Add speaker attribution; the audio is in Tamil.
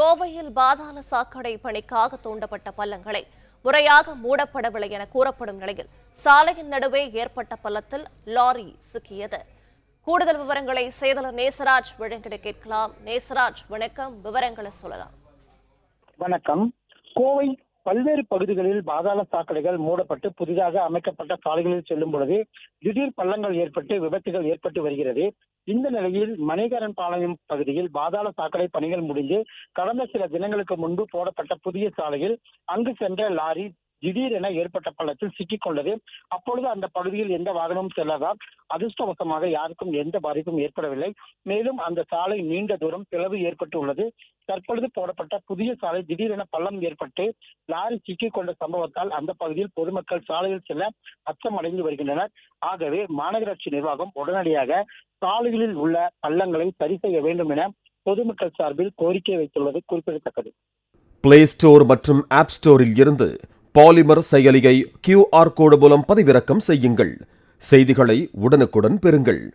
Speaker 1: கோவையில் பாதாள சாக்கடை பணிக்காக தோண்டப்பட்ட பள்ளங்களை முறையாக மூடப்படவில்லை என கூறப்படும் நிலையில் சாலையின் நடுவே ஏற்பட்ட பள்ளத்தில் லாரி சிக்கியது. கூடுதல் விவரங்களை செய்தியாளர் நேசராஜ் வழங்கிட கேட்கலாம். நேசராஜ், வணக்கம். விவரங்களை சொல்லலாம்.
Speaker 2: வணக்கம். கோவை பல்வேறு பகுதிகளில் பாதாள சாக்கடைகள் மூடப்பட்டு புதிதாக அமைக்கப்பட்ட சாலைகளில் செல்லும் பொழுது திடீர் பள்ளங்கள் ஏற்பட்டு விபத்துகள் ஏற்பட்டு வருகிறது. இந்த நிலையில் மணிகரன் பாளையம் பகுதியில் பாதாள சாக்கடை பணிகள் முடிந்து கடந்த சில தினங்களுக்கு முன்பு போடப்பட்ட புதிய சாலையில் அங்கு சென்ற லாரி திடீரென ஏற்பட்ட பள்ளத்தில் சிக்கிக் கொண்டது. அப்பொழுது அந்த பகுதியில் எந்த வாகனமும் செல்லாதால் அதிர்ஷ்டவசமாக யாருக்கும் எந்த பாதிப்பும் ஏற்படவில்லை. மேலும் அந்த சாலை நீண்ட தூரம் பிளவு ஏற்பட்டு உள்ளது. தற்பொழுது போடப்பட்ட புதிய சாலை திடீரென பள்ளம் ஏற்பட்டு லாரி சிக்கிக் கொண்ட சம்பவத்தால் அந்த பகுதியில் பொதுமக்கள் சாலையில் செல்ல அச்சமடைந்து வருகின்றனர். ஆகவே மாநகராட்சி நிர்வாகம் உடனடியாக சாலைகளில் உள்ள பள்ளங்களை சரி செய்ய வேண்டும் என பொதுமக்கள் சார்பில் கோரிக்கை வைத்துள்ளது குறிப்பிடத்தக்கது.
Speaker 3: பிளே ஸ்டோர் மற்றும் ஆப் ஸ்டோரில் இருந்து பாலிமர் செயலியை QR கோடு மூலம் பதிவிறக்கம் செய்யுங்கள். செய்திகளை உடனுக்குடன் பெறுங்கள்.